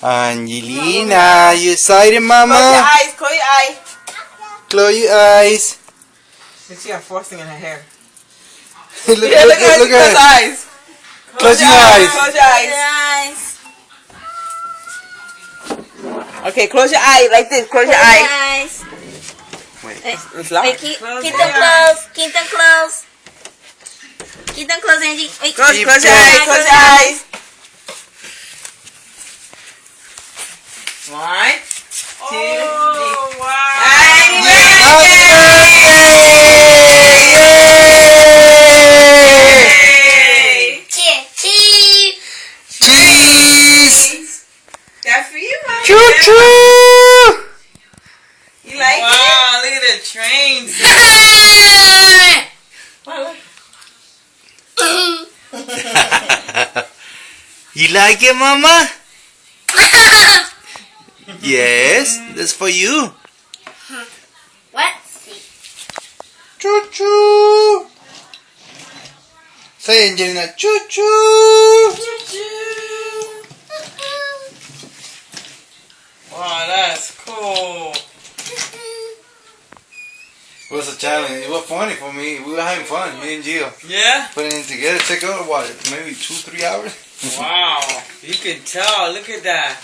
Angelina, you excited, Mama? Close your eyes. Close your eyes. Close your eyes. She got frosting in her hair. look Look at her eyes. Close your eyes. Close your eyes. Okay, close your eyes like this. Close your eyes. Wait. It's locked. Wait, keep them closed. Keep them closed. Keep them closed, Angie. Wait. Close your eyes. Close your eyes. 1, 2, 3. Oh, wow. Happy birthday! Cheese. Cheese. That's for you, Mama. Choo choo. You like it? Wow, look at the train. You like it, Mama? Yes, that's for you. What? Choo choo. Say, Angelina, choo choo. Wow, that's cool. It was a challenge. It was funny for me. We were having fun, me and Gio. Yeah? Putting it together. Take out what? Maybe 2-3 hours? Wow. You can tell. Look at that.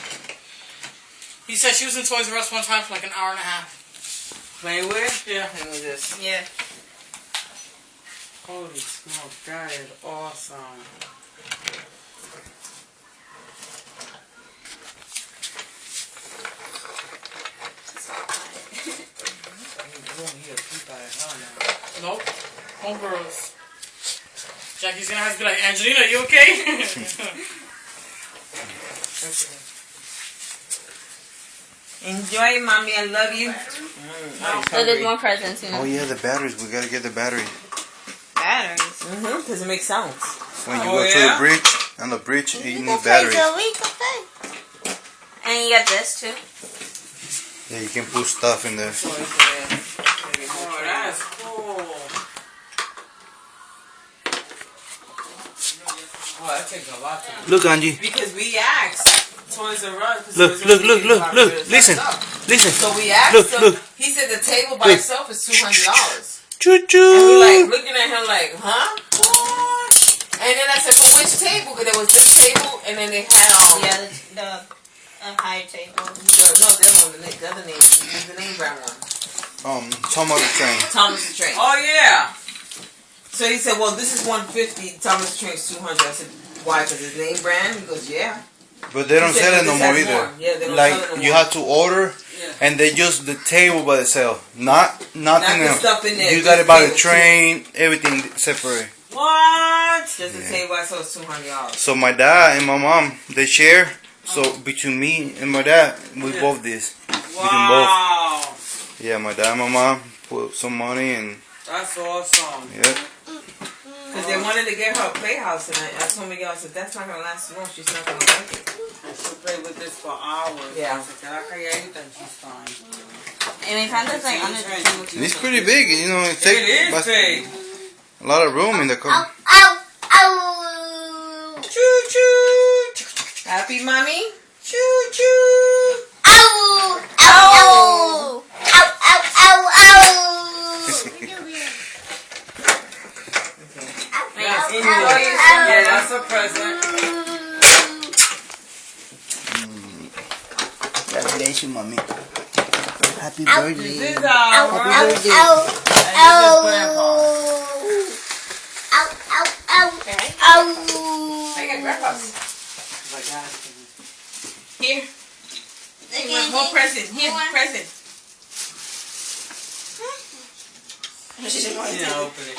He said she was in Toys R Us one time for like an hour and a half. Playing with? Yeah. Playing with this. Yeah. Holy smoke. That is awesome. Nope. Homegirls. Jackie's gonna have to be like, Angelina, you okay? Enjoy, Mommy. I love you. So there's more presents, you know. Oh yeah, the batteries. We gotta get the battery. Batteries. Because it makes sounds. When you Oh, go to yeah? the bridge, on the bridge, you can need play, batteries. Zoe. You can play. And you got this too. Yeah, you can put stuff in there. Oh, that's cool. Oh, that takes a lot to do. Look, Angie. Because we asked Toys R Us. Look. Listen. So we asked Look, him. look. He said the table by itself is $200. Choo And we choo. like looking at him like, huh? What? And then I said, for which table? Because there was this table, and then they had Yeah, the higher table. no, the other one, the other name, the name brand one. Thomas the Train. Thomas the Train. Oh, yeah. So he said, well, this is $150. Thomas the Train's $200. I said, why? Because it's name brand. He goes, yeah. But they don't He said, sell it no this more has either. more. Yeah, they don't Like sell it no you more. have to order, Yeah. and they just the table by itself, nothing Not the else. stuff in there. You just got it by the table, train, everything separate. What? Just the table by itself is $200. So my dad and my mom they share. So between me and my dad, we both this. Wow. Yeah, my dad and my mom put some money and That's awesome. yeah. Because they wanted to get her a playhouse, and I told Miguel, I said, that's not going to last long. She's not going to like it. She'll play with this for hours. Yeah. Se queda calladita and she's fine. And my panda's like under the table too. It's pretty big, you know. It It takes is big. a lot of room in the car. Ow! Choo choo. Happy, Mommy? Choo choo. Ow! Ow! Yeah, that's a present. Congratulations, mommy. Happy This birthday. is Happy our birthday. I got grandpa's. Here. More present. Here, present. Yeah, open it.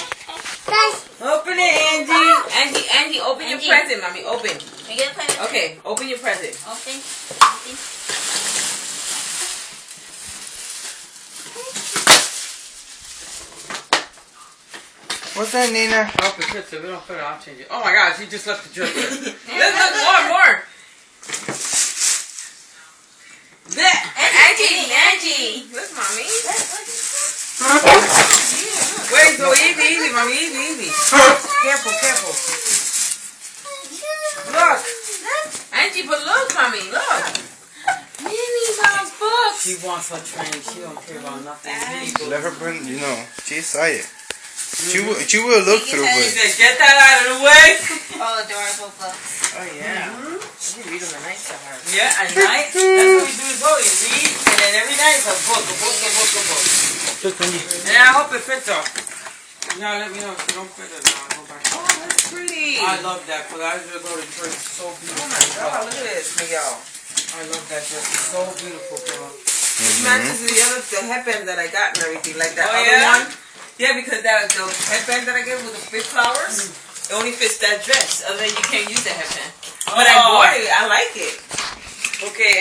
Open it, Angie. Angie, open your present, Mommy. Open. Are you gonna play with it? Okay, open your present. Open. What's that, Nina? Drop the chips. If we don't put it, I'll change it. Oh my gosh, you just left the chips. Look, more. There. Angie. Look, Mommy. Wait, go easy, Mommy. Easy. Careful. Look. Angie, but look, Mommy. mommy. Look. Minnie Mouse books. She wants her train. She don't care about nothing. Let her bring, she's excited. She will look through, She but said, get that out of the way. Oh, adorable books. Oh, yeah. You read them at night to her. Yeah, at night. That's what we do as well. You read, and then every night it's a book, a book, a book, a book. And I hope it fits her. Now let me know if you don't fit it. Now I'll go back. Oh, that's pretty. I love that because I usually go to church. It's so beautiful. Oh, my God. Look at this, Miguel. I love that dress. It's so beautiful, girl. It matches the headband that I got and everything. Like that Oh, other yeah? one. Yeah, because the headband that I get with the big flowers, it only fits that dress. Other than you can't use the headband. But I bought it. I like it. Okay.